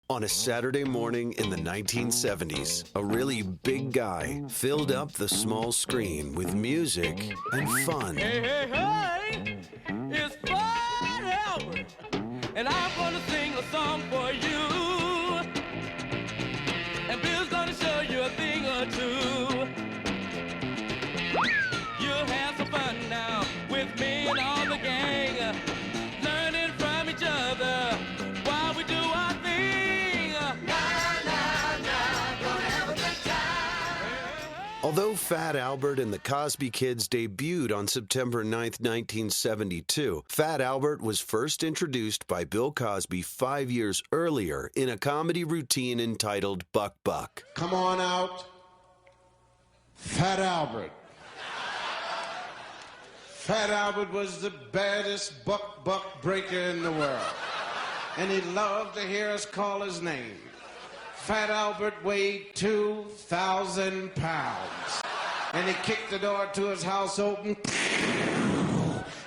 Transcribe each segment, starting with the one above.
On a Saturday morning in the 1970s, a really big guy filled up the small screen with music and fun. Hey, hey, hey, it's Fat Albert, and I'm gonna sing a song for you. And Bill's gonna show you a thing or two. You'll have some fun now with me and all the gang, learning from each other while we do our thing. Gonna have a good time. Although Fat Albert and the Cosby Kids debuted on September 9th, 1972, Fat Albert was first introduced by Bill Cosby 5 years earlier in a comedy routine entitled Buck Buck. Come on out, Fat Albert. Fat Albert was the baddest buck breaker in the world, and he loved to hear us call his name. Fat Albert weighed 2,000 pounds, and he kicked the door to his house open,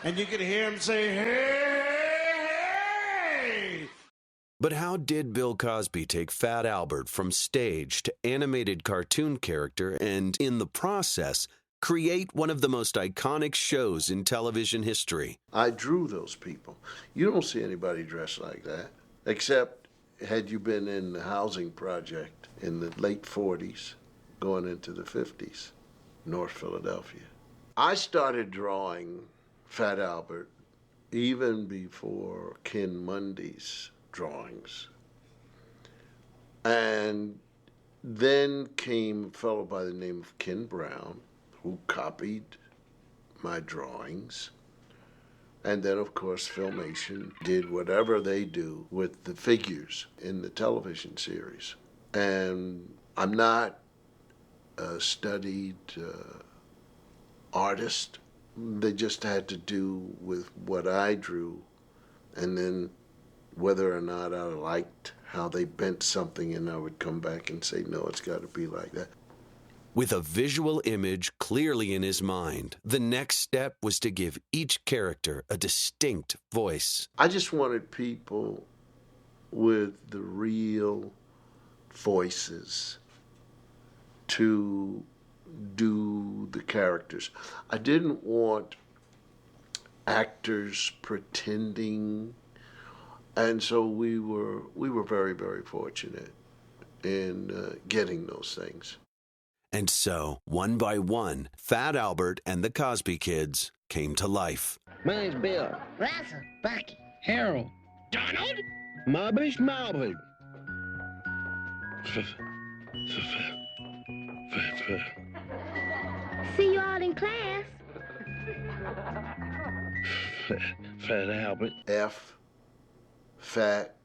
and you could hear him say, "Hey, hey!" But how did Bill Cosby take Fat Albert from stage to animated cartoon character and, in the process, create one of the most iconic shows in television history? I drew those people. You don't see anybody dressed like that, except had you been in the housing project in the late 40s, going into the 50s, North Philadelphia. I started drawing Fat Albert even before Ken Mundy's drawings. And then came a fellow by the name of Ken Brown, who copied my drawings. And then, of course, Filmation did whatever they do with the figures in the television series. And I'm not a studied artist. They just had to do with what I drew, and then whether or not I liked how they bent something, and I would come back and say, no, it's got to be like that. With a visual image clearly in his mind, the next step was to give each character a distinct voice. I just wanted people with the real voices to do the characters. I didn't want actors pretending, and so we were very, very fortunate in getting those things. And so, one by one, Fat Albert and the Cosby Kids came to life. My name's Bill. Russell, Bucky, Harold. Donald. Mobbish Malvin. See you all in class. Fat Albert. F, fat,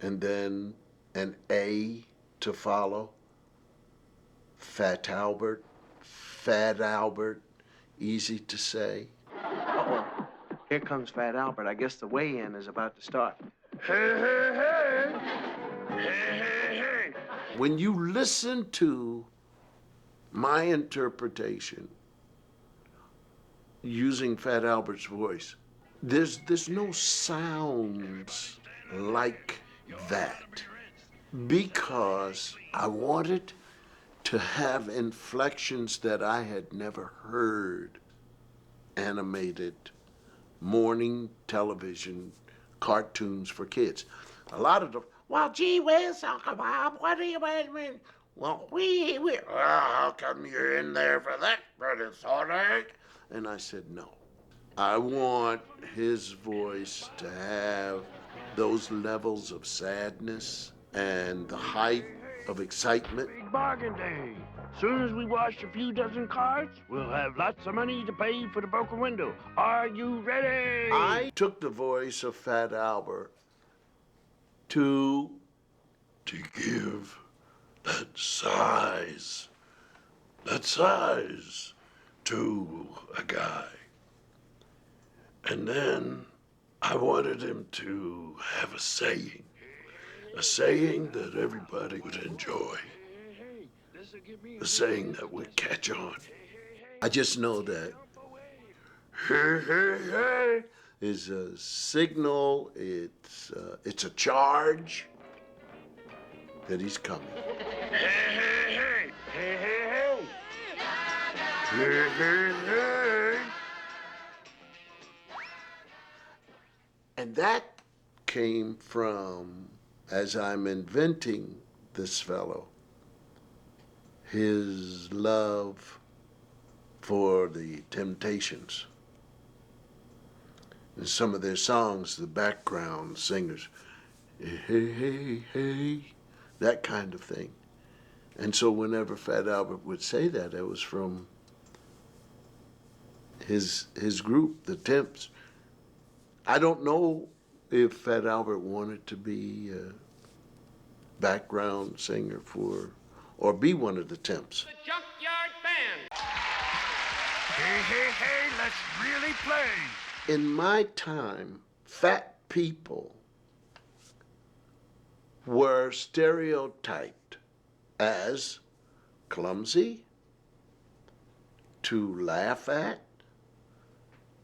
and then an A to follow. Fat Albert, easy to say. Uh-oh. Here comes Fat Albert. I guess the weigh-in is about to start. Hey, hey, hey! Hey, hey, hey! When you listen to my interpretation using Fat Albert's voice, there's no sounds like that, because I wanted to have inflections that I had never heard animated morning television cartoons for kids. A lot of them, well, gee whiz, Uncle Bob, what do you mean? Well, how come you're in there for that, Brother Thornton? And I said, no. I want his voice to have those levels of sadness and the height of excitement. Big bargain day. Soon as we wash a few dozen cards, we'll have lots of money to pay for the broken window. Are you ready? I took the voice of Fat Albert to give that size to a guy. And then I wanted him to have a saying that everybody would enjoy, a saying that would catch on. I just know that hey, hey, hey is a signal, it's a charge, that he's coming. Hey, hey, hey! Hey, hey, hey! Hey, hey, hey! And that came from, as I'm inventing this fellow, his love for the Temptations. In some of their songs, the background singers, hey, hey, hey, that kind of thing. And so whenever Fat Albert would say that, it was from his group, the Temps. I don't know if Fat Albert wanted to be a background singer for, or be one of the Temps. The Junkyard Band. Hey, hey, hey, let's really play! In my time, fat people were stereotyped as clumsy, to laugh at,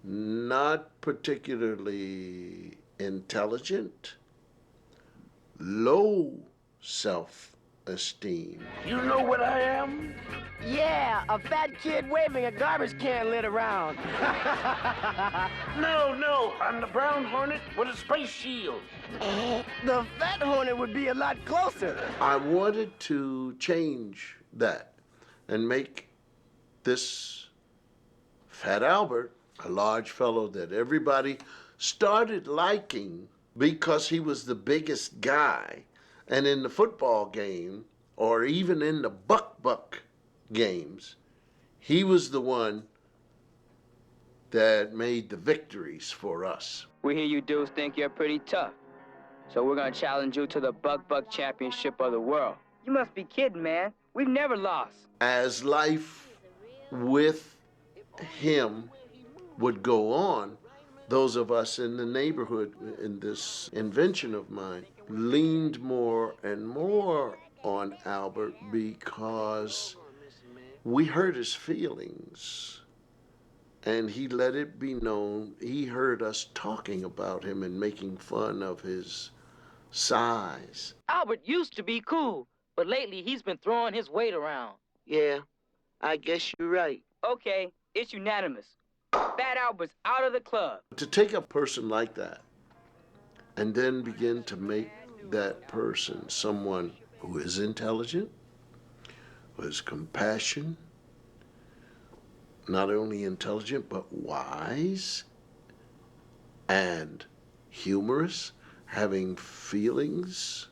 not particularly intelligent, low self-esteem. You know what I am? Yeah, a fat kid waving a garbage can lit around. No, I'm the brown hornet with a space shield. The fat hornet would be a lot closer. I wanted to change that and make this Fat Albert a large fellow that everybody started liking because he was the biggest guy. And in the football game, or even in the buck games, he was the one that made the victories for us. We hear you dudes think you're pretty tough. So we're gonna challenge you to the Buck Championship of the world. You must be kidding, man. We've never lost. As life with him would go on, those of us in the neighborhood in this invention of mine leaned more and more on Albert because we hurt his feelings. And he let it be known he heard us talking about him and making fun of his size. Albert used to be cool, but lately he's been throwing his weight around. Yeah, I guess you're right. Okay, it's unanimous. Fat Albert's out of the club. To take a person like that and then begin to make that person someone who is intelligent, who has compassion, not only intelligent but wise and humorous, having feelings,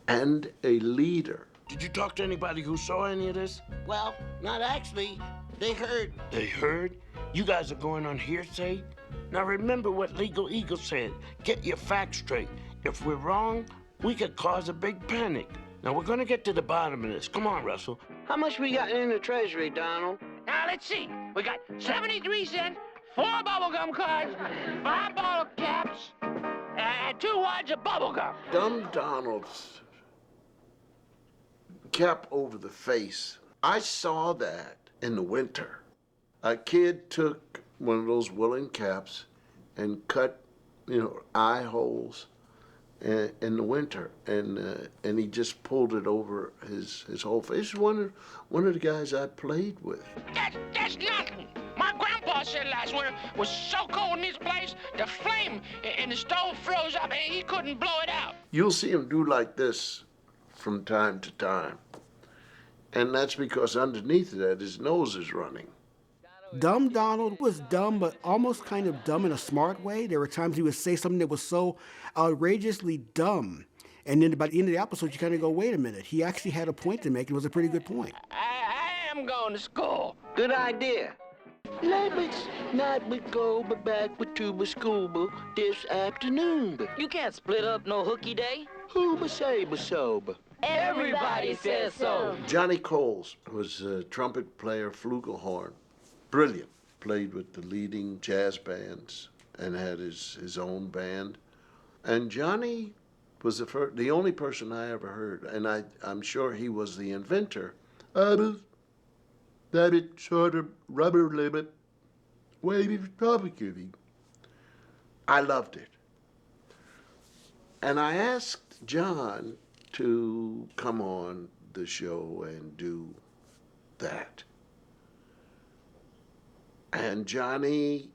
and a leader. Did you talk to anybody who saw any of this? Well, not actually. They heard. They heard? You guys are going on hearsay? Now remember what Legal Eagle said. Get your facts straight. If we're wrong, we could cause a big panic. Now we're gonna get to the bottom of this. Come on, Russell. How much we got in the treasury, Donald? Now let's see. We got 73 cents, 4 bubblegum cards, 5 bottle caps, and 2 wads of bubblegum. Dumb Donald's cap over the face. I saw that in the winter. A kid took one of those woolen caps and cut, eye holes in the winter, and he just pulled it over his whole face. One of the guys I played with. That's nothing. My grandpa said last winter was so cold in this place, the flame in the stove froze up and he couldn't blow it out. You'll see him do like this from time to time. And that's because underneath that, his nose is running. Dumb Donald was dumb, but almost kind of dumb in a smart way. There were times he would say something that was so outrageously dumb. And then by the end of the episode, you kind of go, wait a minute. He actually had a point to make. It was a pretty good point. I am going to school. Good idea. Let's not go back to school this afternoon. You can't split up no hooky day. Who say sober? Everybody says so. Johnny Coles was a trumpet player, flugelhorn. Brilliant. Played with the leading jazz bands and had his own band. And Johnny was the only person I ever heard, and I'm sure he was the inventor of that sort of rubber limit wavy tropically. I loved it. And I asked John to come on the show and do that. And Johnny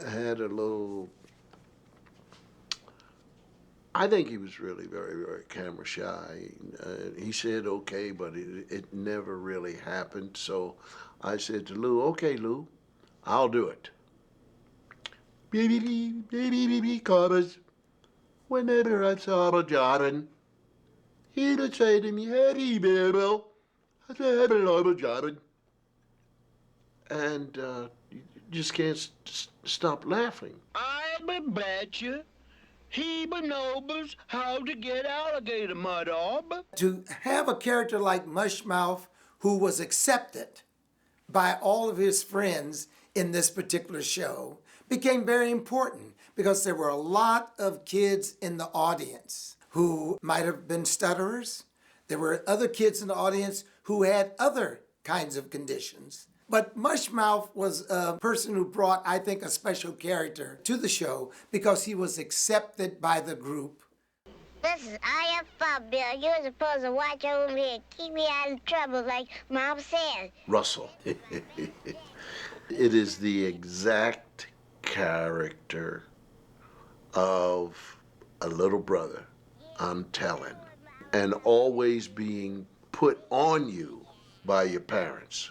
had a little, I think he was really very, very camera shy. He said okay, but it never really happened. So I said to Lou, okay, Lou, I'll do it. Baby, covers. Whenever I saw Jordan, he'd say to me, hey, baby, I said, hello, Jordan. And you just can't stop laughing. I bet you he knows how to get alligator mud off. To have a character like Mushmouth who was accepted by all of his friends in this particular show became very important because there were a lot of kids in the audience who might have been stutterers. There were other kids in the audience who had other kinds of conditions. But Mushmouth was a person who brought, I think, a special character to the show because he was accepted by the group. This is I have fun, Bill. You're supposed to watch over me and keep me out of trouble like Mom said. Russell. It is the exact character of a little brother, I'm telling, and always being put on you by your parents.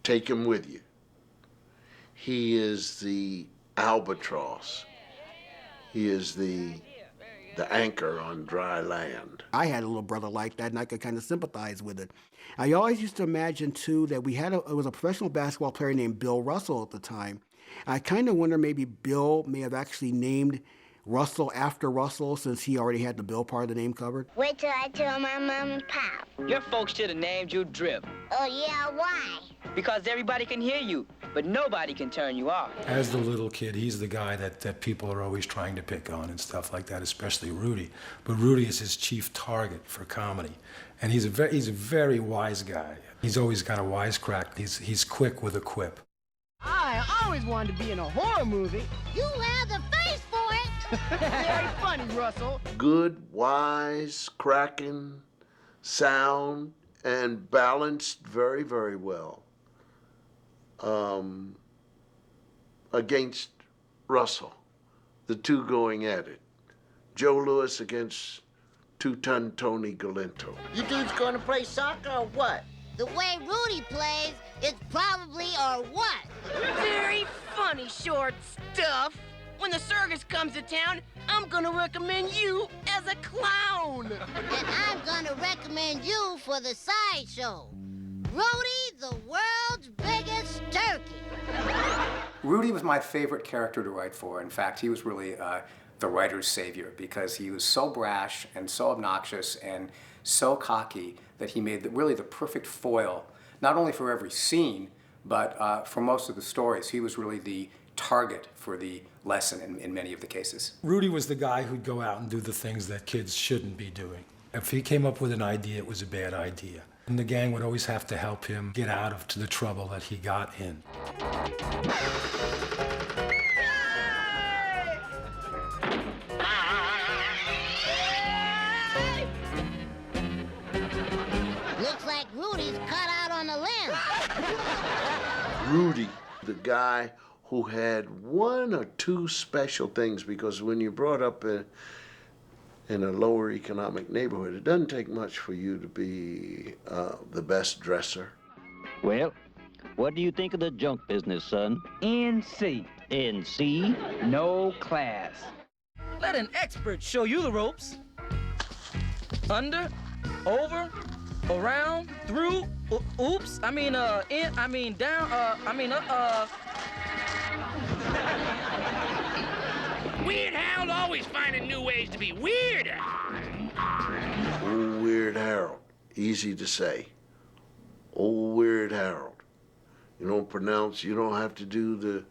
Take him with you. He is the albatross. He is the anchor on dry land. I had a little brother like that, and I could kind of sympathize with it. I always used to imagine, too, that it was a professional basketball player named Bill Russell at the time. I kind of wonder maybe Bill may have actually named Russell after Russell since he already had the Bill part of the name covered. Wait till I tell my mom and pop. Your folks should have named you Drip. Oh, yeah, why? Because everybody can hear you, but nobody can turn you off. As the little kid, he's the guy that people are always trying to pick on and stuff like that, especially Rudy. But Rudy is his chief target for comedy. And he's a very wise guy. He's always got a wisecrack. He's quick with a quip. I always wanted to be in a horror movie. You have the face for it. Very funny, Russell. Good, wise, cracking, sound, and balanced very, very well. Against Russell, the two going at it. Joe Louis against two-ton Tony Galento. You dudes gonna play soccer or what? The way Rudy plays, it's probably or what? Very funny, short stuff. When the circus comes to town, I'm gonna recommend you as a clown. And I'm gonna recommend you for the sideshow. Rudy, the world's biggest turkey. Rudy was my favorite character to write for. In fact, he was really the writer's savior because he was so brash and so obnoxious and so cocky that he made really the perfect foil, not only for every scene, but for most of the stories. He was really the target for the lesson in many of the cases. Rudy was the guy who'd go out and do the things that kids shouldn't be doing. If he came up with an idea, it was a bad idea. And the gang would always have to help him get out of the trouble that he got in. Looks like Rudy's cut out on the limb. Rudy, the guy who had one or two special things, because when you're brought up in a lower economic neighborhood, it doesn't take much for you to be the best dresser. Well, what do you think of the junk business, son? NC. NC? No class. Let an expert show you the ropes. Under, over, around, through, oops, I mean, down, Weird Hal's always finding new ways to be weirder. Old Weird Harold, easy to say. Old Weird Harold. You don't have to do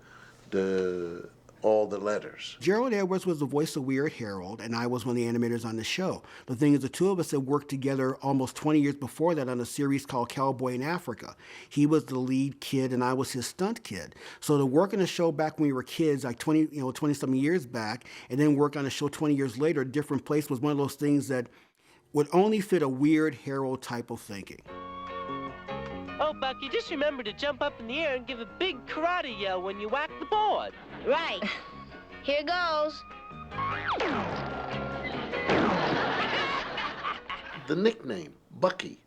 all the letters. Gerald Edwards was the voice of Weird Harold, and I was one of the animators on the show. The thing is, the two of us had worked together almost 20 years before that on a series called Cowboy in Africa. He was the lead kid, and I was his stunt kid. So to work on a show back when we were kids, like 20-something years back, and then work on a show 20 years later, a different place, was one of those things that would only fit a weird Harold type of thinking. Oh, Bucky, just remember to jump up in the air and give a big karate yell when you whack the board. Right. Here goes. The nickname, Bucky.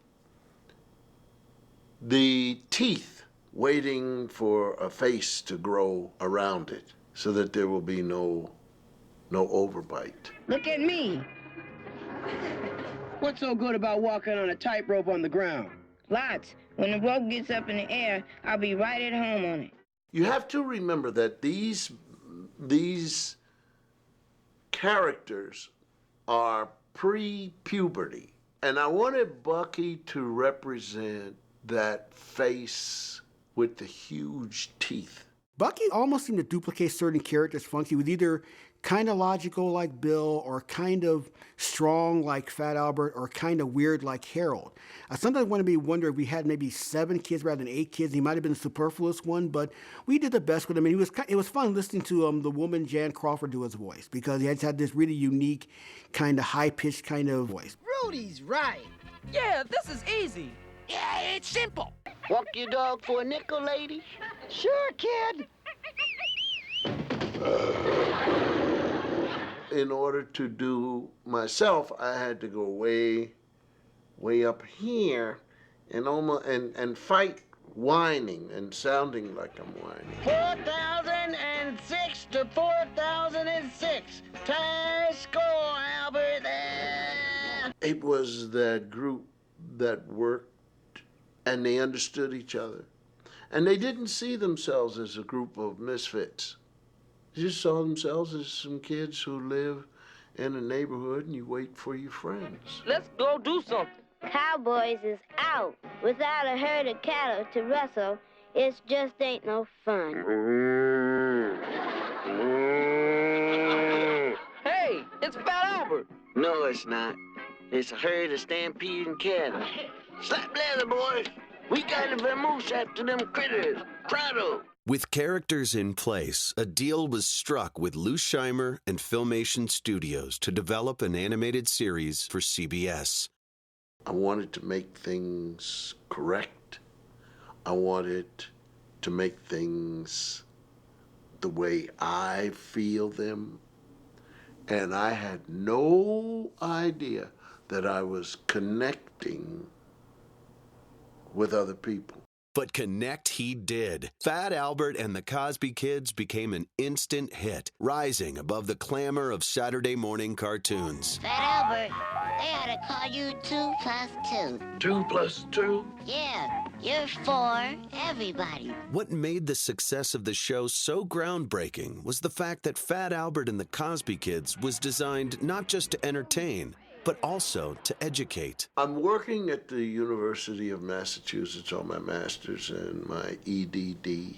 The teeth waiting for a face to grow around it so that there will be no overbite. Look at me. What's so good about walking on a tightrope on the ground? Lots. When the rope gets up in the air, I'll be right at home on it. You have to remember that these characters are pre-puberty. And I wanted Bucky to represent that face with the huge teeth. Bucky almost seemed to duplicate certain characters' functions. He was either kind of logical like Bill, or kind of strong like Fat Albert, or kind of weird like Harold. I sometimes wonder if we had maybe 7 kids rather than 8 kids. He might have been the superfluous one, but we did the best with him. And it was fun listening to the woman Jan Crawford do his voice, because he had this really unique, kind of high-pitched kind of voice. Rudy's right. Yeah, this is easy. Yeah, it's simple. Walk your dog for a nickel, lady? Sure, kid. In order to do myself, I had to go way up here and fight whining and sounding like I'm whining. 4,006 to 4,006. Tie score, Albert. It was that group that worked, and they understood each other. And they didn't see themselves as a group of misfits. They just saw themselves as some kids who live in a neighborhood, and you wait for your friends. Let's go do something. Cowboys is out. Without a herd of cattle to rustle, it just ain't no fun. Hey, it's Fat Albert. No, it's not. It's a herd of stampeding cattle. Slap leather, boys. We got a vamoose after them critters. Pronto. With characters in place, a deal was struck with Lou Scheimer and Filmation Studios to develop an animated series for CBS. I wanted to make things correct. I wanted to make things the way I feel them. And I had no idea that I was connecting with other people. But connect he did. Fat Albert and the Cosby Kids became an instant hit, rising above the clamor of Saturday morning cartoons. Fat Albert, they ought to call you 2 plus 2. 2 plus 2? Yeah, you're 4, everybody. What made the success of the show so groundbreaking was the fact that Fat Albert and the Cosby Kids was designed not just to entertain, but also to educate. I'm working at the University of Massachusetts on my master's and my EDD.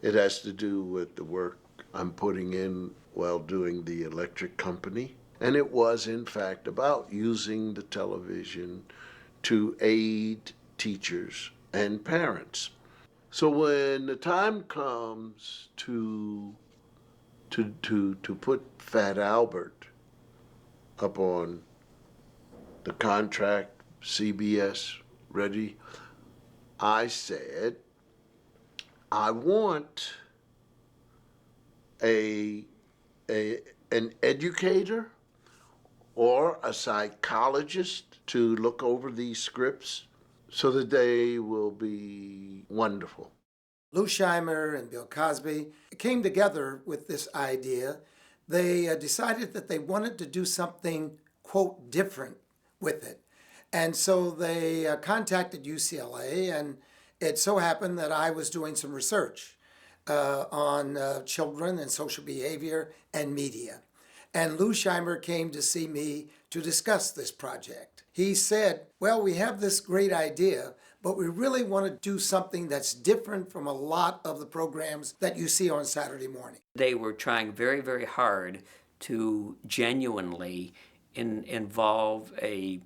It has to do with the work I'm putting in while doing the electric company. And it was, in fact, about using the television to aid teachers and parents. So when the time comes to put Fat Albert up on the contract, CBS, ready, I said, I want an educator or a psychologist to look over these scripts so that they will be wonderful. Lou Scheimer and Bill Cosby came together with this idea. They decided that they wanted to do something, quote, different with it. And so they contacted UCLA, and it so happened that I was doing some research on children and social behavior and media. And Lou Scheimer came to see me to discuss this project. He said, well, we have this great idea, but we really want to do something that's different from a lot of the programs that you see on Saturday morning. They were trying very, very hard to genuinely involve a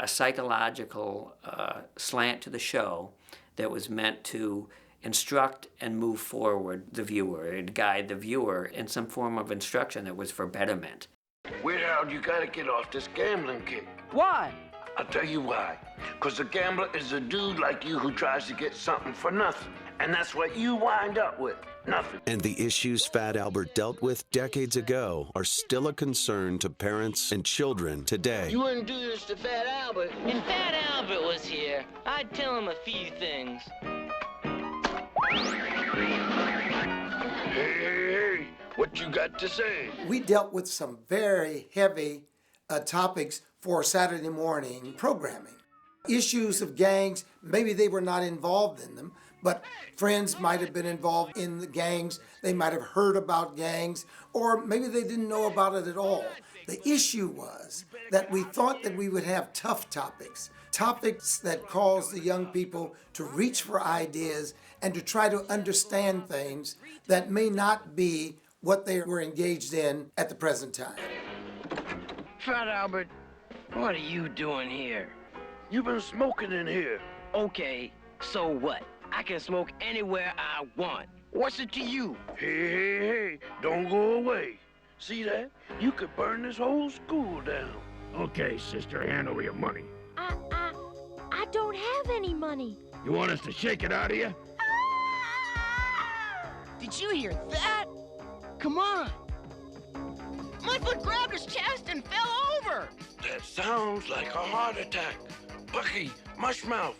psychological slant to the show that was meant to instruct and move forward the viewer, and guide the viewer in some form of instruction that was for betterment. Weird Al, you gotta get off this gambling kick. Why? I'll tell you why. Because a gambler is a dude like you who tries to get something for nothing. And that's what you wind up with. Nothing. And the issues Fat Albert dealt with decades ago are still a concern to parents and children today. You wouldn't do this to Fat Albert. If Fat Albert was here, I'd tell him a few things. Hey, what you got to say? We dealt with some very heavy topics for Saturday morning programming. Issues of gangs, maybe they were not involved in them, but friends might have been involved in the gangs. They might have heard about gangs, or maybe they didn't know about it at all. The issue was that we thought that we would have tough topics, topics that caused the young people to reach for ideas and to try to understand things that may not be what they were engaged in at the present time. Fat Albert, what are you doing here? You've been smoking in here. Okay, so what? I can smoke anywhere I want. What's it to you? Hey, don't go away. See that? You could burn this whole school down. Okay, sister, hand over your money. I don't have any money. You want us to shake it out of you? Did you hear that? Come on. My foot grabbed his chest and fell over. That sounds like a heart attack. Bucky, Mushmouth,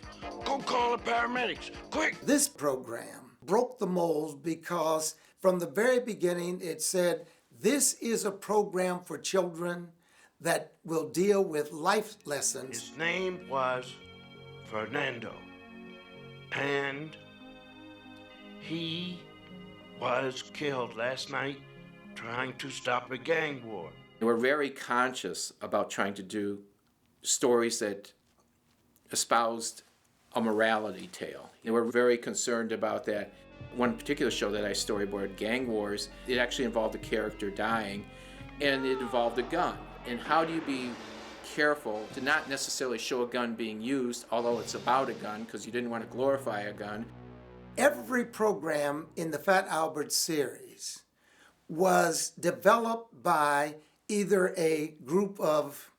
go call the paramedics, quick. This program broke the mold because from the very beginning it said, this is a program for children that will deal with life lessons. His name was Fernando, and he was killed last night trying to stop a gang war. We're very conscious about trying to do stories that espoused a morality tale. And we're very concerned about that. One particular show that I storyboarded, Gang Wars, it actually involved a character dying, and it involved a gun. And how do you be careful to not necessarily show a gun being used, although it's about a gun, because you didn't want to glorify a gun. Every program in the Fat Albert series was developed by either a group of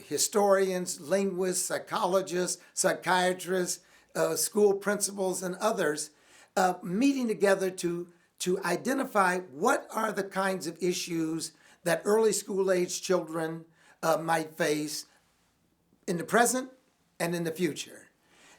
historians, linguists, psychologists, psychiatrists, school principals, and others meeting together to identify what are the kinds of issues that early school-age children might face in the present and in the future.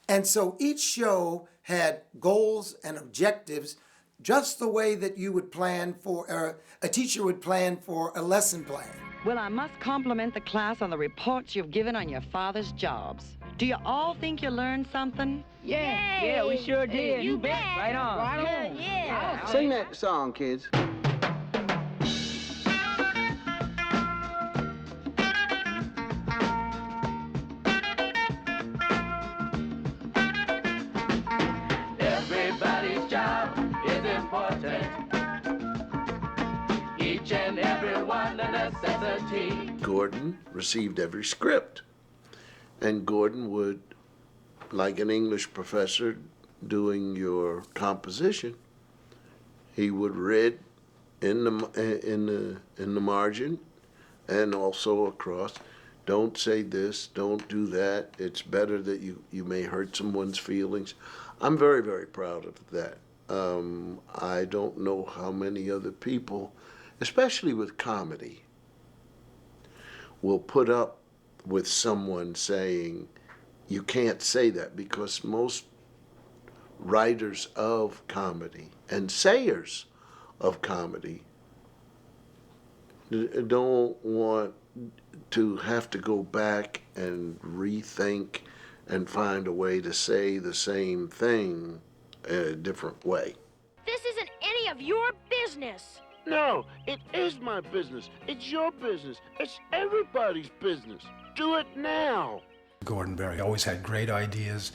And so each show had goals and objectives just the way that you would plan for, a teacher would plan for a lesson plan. Well, I must compliment the class on the reports you've given on your father's jobs. Do you all think you learned something? Yeah, we sure did. You bet. Right on. Right on. Yeah. Sing that song, kids. Everybody's job is important. Each and every one a necessity. Gordon received every script, and Gordon would, like an English professor doing your composition, he would read in the margin and also across, don't say this, don't do that, it's better that you may hurt someone's feelings. I'm very, very proud of that. I don't know how many other people, especially with comedy, will put up with someone saying, you can't say that, because most writers of comedy and sayers of comedy don't want to have to go back and rethink and find a way to say the same thing in a different way. This isn't any of your business. No, it is my business. It's your business. It's everybody's business. Do it now. Gordon Berry always had great ideas,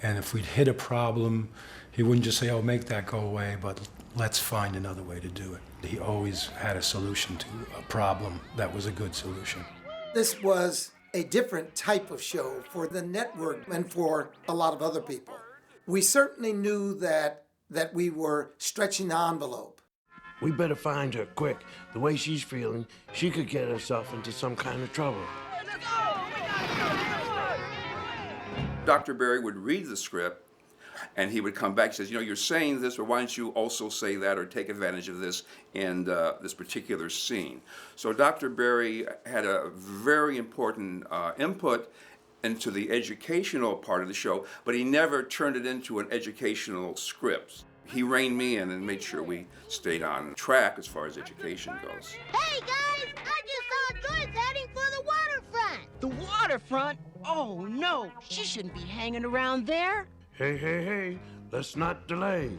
and if we'd hit a problem, he wouldn't just say, oh, make that go away, but let's find another way to do it. He always had a solution to a problem that was a good solution. This was a different type of show for the network and for a lot of other people. We certainly knew that we were stretching the envelope. We better find her quick. The way she's feeling, she could get herself into some kind of trouble. Dr. Berry would read the script, and he would come back and says, you know, you're saying this, but why don't you also say that or take advantage of this in this particular scene? So Dr. Berry had a very important input into the educational part of the show, but he never turned it into an educational script. He reined me in and made sure we stayed on track as far as education goes. Hey, guys! I just saw Joyce heading for the waterfront! The waterfront? Oh, no. She shouldn't be hanging around there. Hey, let's not delay.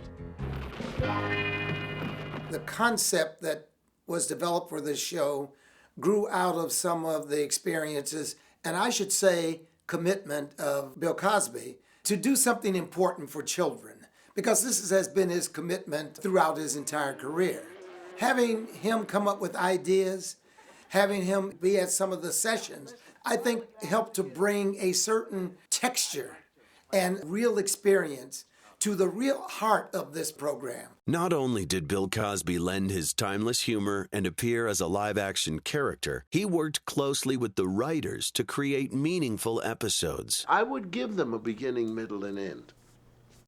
The concept that was developed for this show grew out of some of the experiences, and I should say commitment of Bill Cosby to do something important for children, because this has been his commitment throughout his entire career. Having him come up with ideas, having him be at some of the sessions, I think helped to bring a certain texture and real experience to the real heart of this program. Not only did Bill Cosby lend his timeless humor and appear as a live-action character, he worked closely with the writers to create meaningful episodes. I would give them a beginning, middle, and end.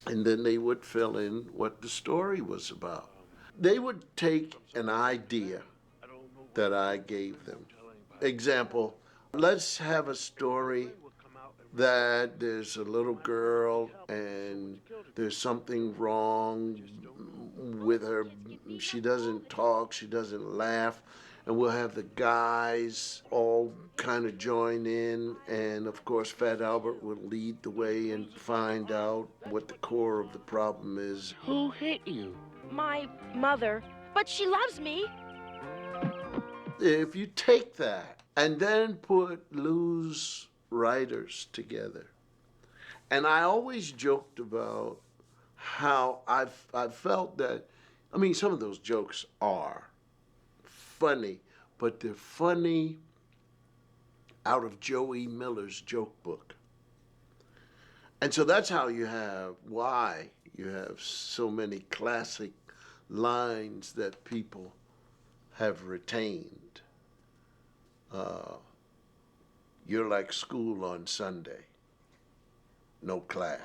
And then they would fill in what the story was about. They would take an idea that I gave them. Example, let's have a story that there's a little girl and there's something wrong with her. She doesn't talk, she doesn't laugh, and we'll have the guys all kind of join in, and of course Fat Albert will lead the way and find out what the core of the problem is. Who hit you? My mother. But she loves me. If you take that and then put Lou's writers together, and I always joked about how I felt that, I mean, some of those jokes are funny, but they're funny out of Joey Miller's joke book. And so that's how you have, why you have so many classic lines that people have retained. You're like school on Sunday. No class.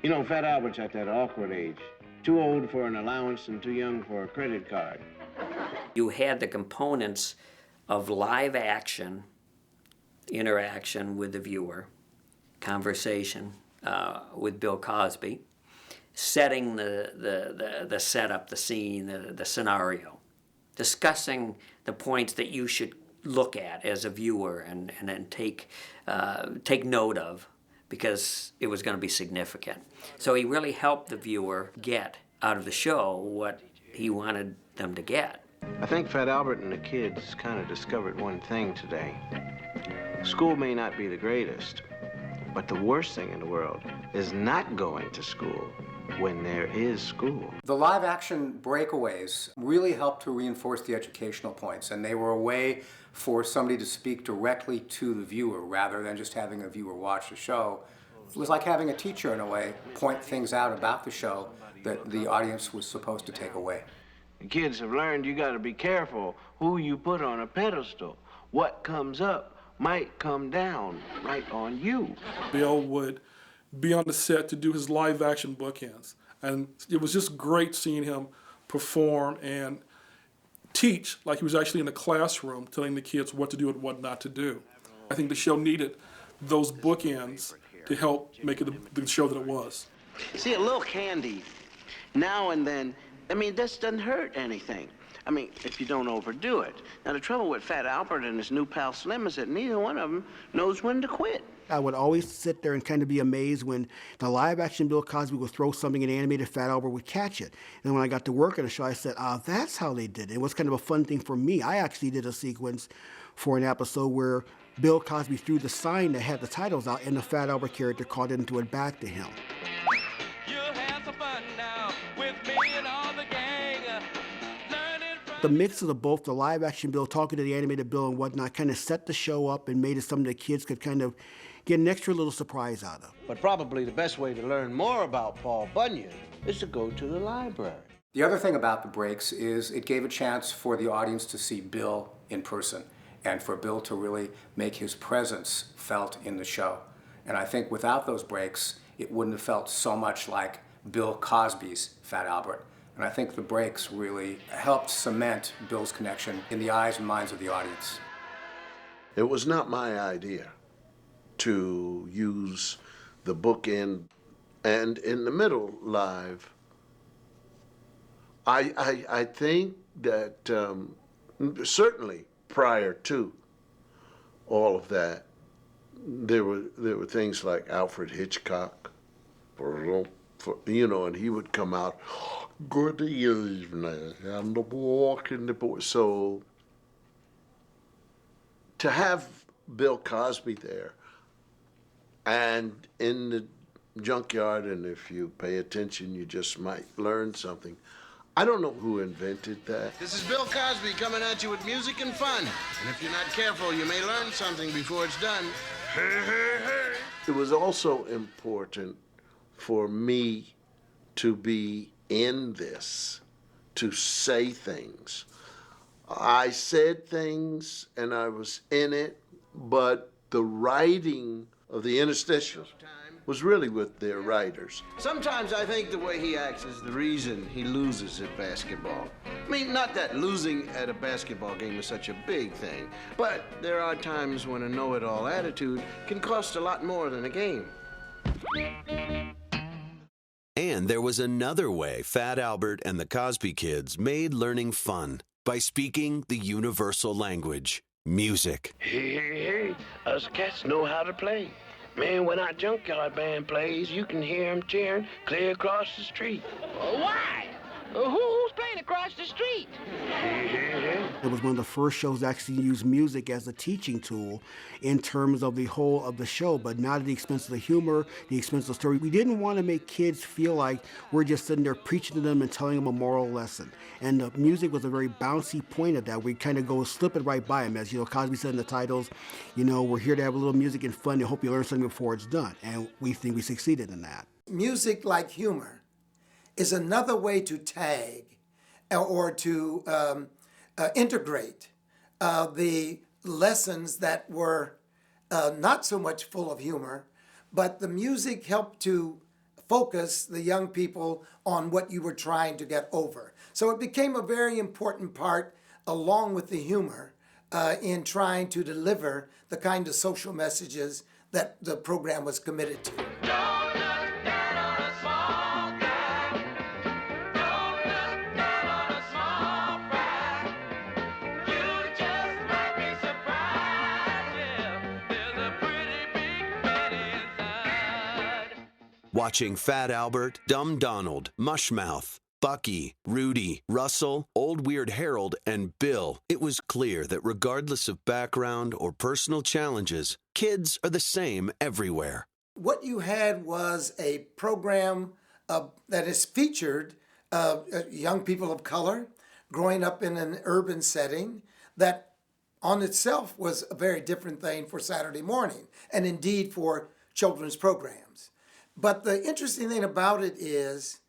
You know, Fat Albert's at that awkward age. Too old for an allowance and too young for a credit card. You had the components of live action, interaction with the viewer, conversation with Bill Cosby, setting the setup, the scene, the scenario, discussing the points that you should look at as a viewer and then take note of, because it was going to be significant. So he really helped the viewer get out of the show what he wanted them to get. I think Fat Albert and the kids kind of discovered one thing today. School may not be the greatest, but the worst thing in the world is not going to school when there is school. The live action breakaways really helped to reinforce the educational points, and they were a way for somebody to speak directly to the viewer rather than just having a viewer watch the show. It was like having a teacher, in a way, point things out about the show that the audience was supposed to take away. The kids have learned you gotta be careful who you put on a pedestal. What comes up might come down right on you. Bill would be on the set to do his live action bookends. And it was just great seeing him perform and teach like he was actually in a classroom telling the kids what to do and what not to do. I think the show needed those bookends to help make it the show that it was. See, a little candy now and then, I mean, this doesn't hurt anything. I mean, if you don't overdo it. Now, the trouble with Fat Albert and his new pal Slim is that neither one of them knows when to quit. I would always sit there and kind of be amazed when the live-action Bill Cosby would throw something in animated, Fat Albert would catch it. And when I got to work on the show, I said, that's how they did it. It was kind of a fun thing for me. I actually did a sequence for an episode where Bill Cosby threw the sign that had the titles out, and the Fat Albert character caught it and threw it back to him. The mix of both the live-action Bill talking to the animated Bill and whatnot kind of set the show up and made it something the kids could kind of get an extra little surprise out of. But probably the best way to learn more about Paul Bunyan is to go to the library. The other thing about the breaks is it gave a chance for the audience to see Bill in person and for Bill to really make his presence felt in the show. And I think without those breaks, it wouldn't have felt so much like Bill Cosby's Fat Albert. And I think the breaks really helped cement Bill's connection in the eyes and minds of the audience. It was not my idea to use the bookend and in the middle live. I think that certainly prior to all of that, there were things like Alfred Hitchcock, and he would come out, good evening, and walking the boy. So to have Bill Cosby there and in the junkyard, and if you pay attention, you just might learn something. I don't know who invented that. This is Bill Cosby coming at you with music and fun. And if you're not careful, you may learn something before it's done. Hey, hey, hey. It was also important for me to be in this, to say things. I said things and I was in it, but the writing of the interstitials was really with their writers. Sometimes I think the way he acts is the reason he loses at basketball. I mean, not that losing at a basketball game is such a big thing, but there are times when a know-it-all attitude can cost a lot more than a game. And there was another way Fat Albert and the Cosby Kids made learning fun by speaking the universal language, music. Hey, us cats know how to play. Man, when our junkyard band plays, you can hear them cheering clear across the street. Why? Who's playing across the street? It was one of the first shows to actually use music as a teaching tool in terms of the whole of the show, but not at the expense of the humor, the expense of the story. We didn't want to make kids feel like we're just sitting there preaching to them and telling them a moral lesson. And the music was a very bouncy point of that. We kind of go slipping right by them. As Cosby said in the titles, we're here to have a little music and fun and hope you learn something before it's done. And we think we succeeded in that. Music, like humor, is another way to tag or to integrate the lessons that were not so much full of humor, but the music helped to focus the young people on what you were trying to get over. So it became a very important part, along with the humor, in trying to deliver the kind of social messages that the program was committed to. Watching Fat Albert, Dumb Donald, Mushmouth, Bucky, Rudy, Russell, Old Weird Harold, and Bill, it was clear that regardless of background or personal challenges, kids are the same everywhere. What you had was a program that is featured young people of color growing up in an urban setting that on itself was a very different thing for Saturday morning and indeed for children's programs. But the interesting thing about it is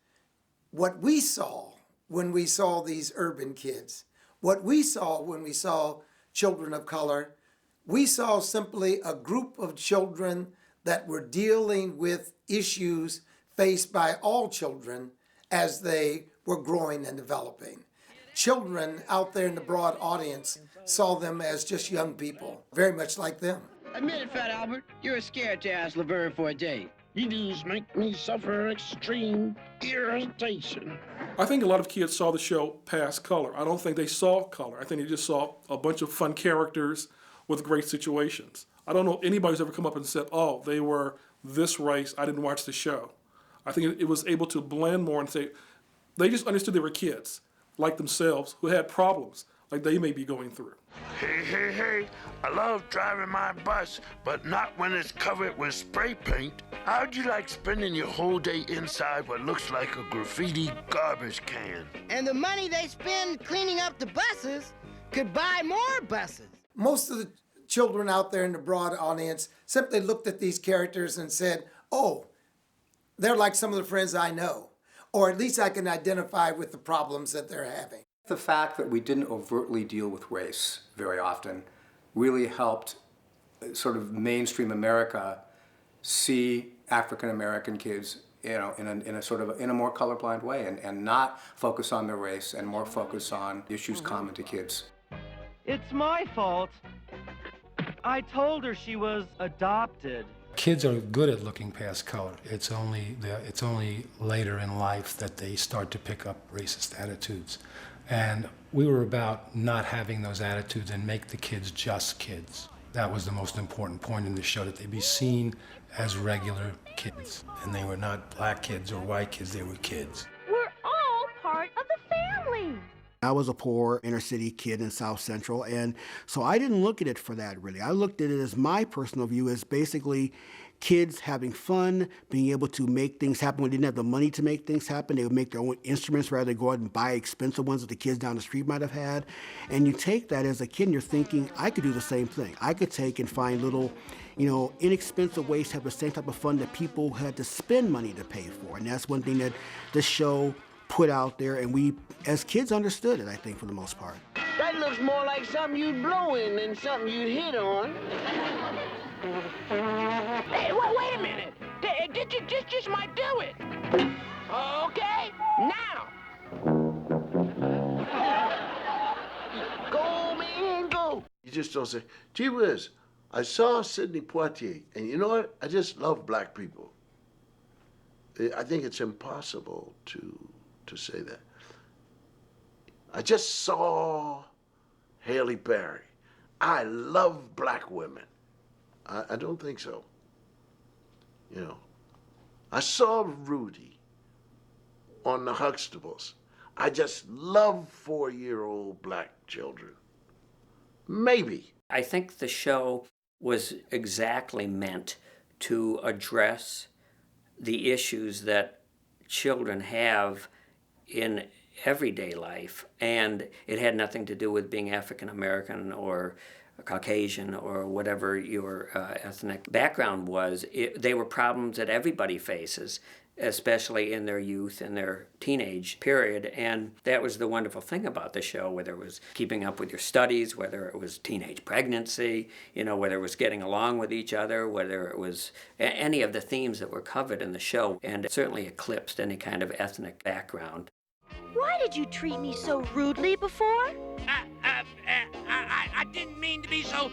what we saw when we saw these urban kids, what we saw when we saw children of color, we saw simply a group of children that were dealing with issues faced by all children as they were growing and developing. Children out there in the broad audience saw them as just young people, very much like them. Admit it, Fat Albert, you're scared to ask Laverne for a date. You dudes make me suffer extreme irritation. I think a lot of kids saw the show past color. I don't think they saw color. I think they just saw a bunch of fun characters with great situations. I don't know anybody who's ever come up and said, oh, they were this race, I didn't watch the show. I think it was able to blend more and say, they just understood they were kids, like themselves, who had problems like they may be going through. Hey, I love driving my bus, but not when it's covered with spray paint. How'd you like spending your whole day inside what looks like a graffiti garbage can? And the money they spend cleaning up the buses could buy more buses. Most of the children out there in the broad audience simply looked at these characters and said, oh, they're like some of the friends I know. or at least I can identify with the problems that they're having. The fact that we didn't overtly deal with race very often really helped sort of mainstream America see African American kids, you know, in a more colorblind way, and not focus on their race and more focus on issues common to kids. It's my fault. I told her she was adopted. Kids are good at looking past color. It's only later in life that they start to pick up racist attitudes. And we were about not having those attitudes and make the kids just kids. That was the most important point in the show, that they be seen as regular kids. And they were not black kids or white kids, they were kids. We're all part of the family. I was a poor inner city kid in South Central, and so I didn't look at it for that, really. I looked at it as my personal view as basically kids having fun, being able to make things happen. When they didn't have the money to make things happen, they would make their own instruments rather than go out and buy expensive ones that the kids down the street might have had. And you take that as a kid and you're thinking, I could do the same thing. I could take and find little, inexpensive ways to have the same type of fun that people had to spend money to pay for. And that's one thing that the show put out there, and we, as kids, understood it, I think, for the most part. That looks more like something you'd blow in than something you'd hit on. Hey, wait a minute. This might do it. Okay, now. Go, man, go. You just don't say, gee whiz, I saw Sidney Poitier, and you know what? I just love black people. I think it's impossible to say that. I just saw Haley Berry. I love black women. I don't think so. I saw Rudy on the Huxtables. I just love 4-year-old black children. Maybe. I think the show was exactly meant to address the issues that children have in everyday life, and it had nothing to do with being African American or Caucasian or whatever your ethnic background was. They were problems that everybody faces, especially in their youth and their teenage period. And that was the wonderful thing about the show, whether it was keeping up with your studies, whether it was teenage pregnancy, whether it was getting along with each other, whether it was any of the themes that were covered in the show, and it certainly eclipsed any kind of ethnic background. Why did you treat me so rudely before? I didn't mean to be so,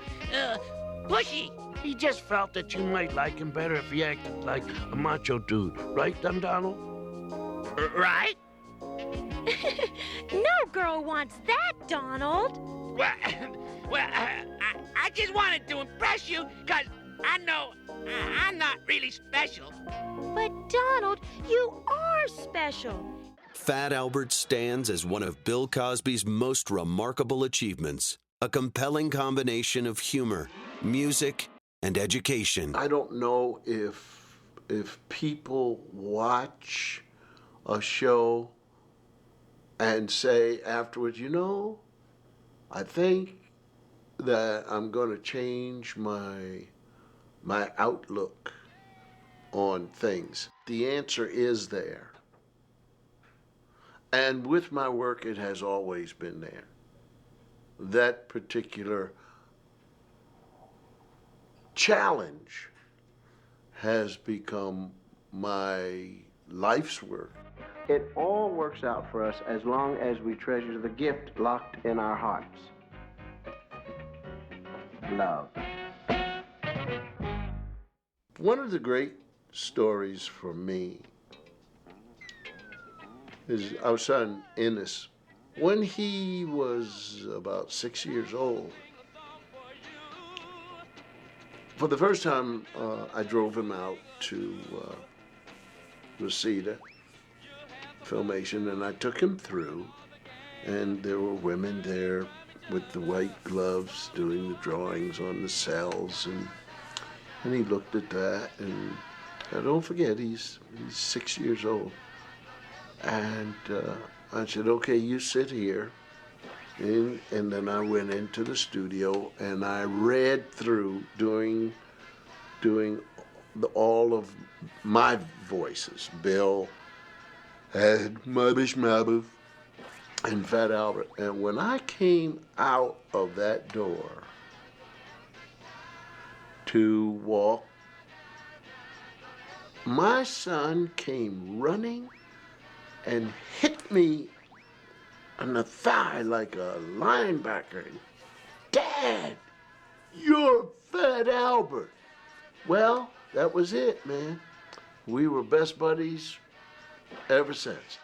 pushy. He just felt that you might like him better if he acted like a macho dude. Right, Donald? Right? No girl wants that, Donald. Well, I just wanted to impress you, because I know I'm not really special. But, Donald, you are special. Fat Albert stands as one of Bill Cosby's most remarkable achievements, a compelling combination of humor, music, and education. I don't know if people watch a show and say afterwards, I think that I'm going to change my outlook on things. The answer is there. And with my work, it has always been there. That particular challenge has become my life's work. It all works out for us as long as we treasure the gift locked in our hearts. Love. One of the great stories for me is our son, Ennis. When he was about 6 years old, for the first time, I drove him out to Reseda Filmation, and I took him through, and there were women there with the white gloves doing the drawings on the cells, and he looked at that, and don't forget, he's 6 years old. And I said, okay, you sit here. And then I went into the studio and I read through doing all of my voices, Bill had Mubbish Mabbiff and Fat Albert. And when I came out of that door to walk, my son came running and hit me on the thigh like a linebacker. Dad, you're Fat Albert. Well, that was it, man. We were best buddies ever since.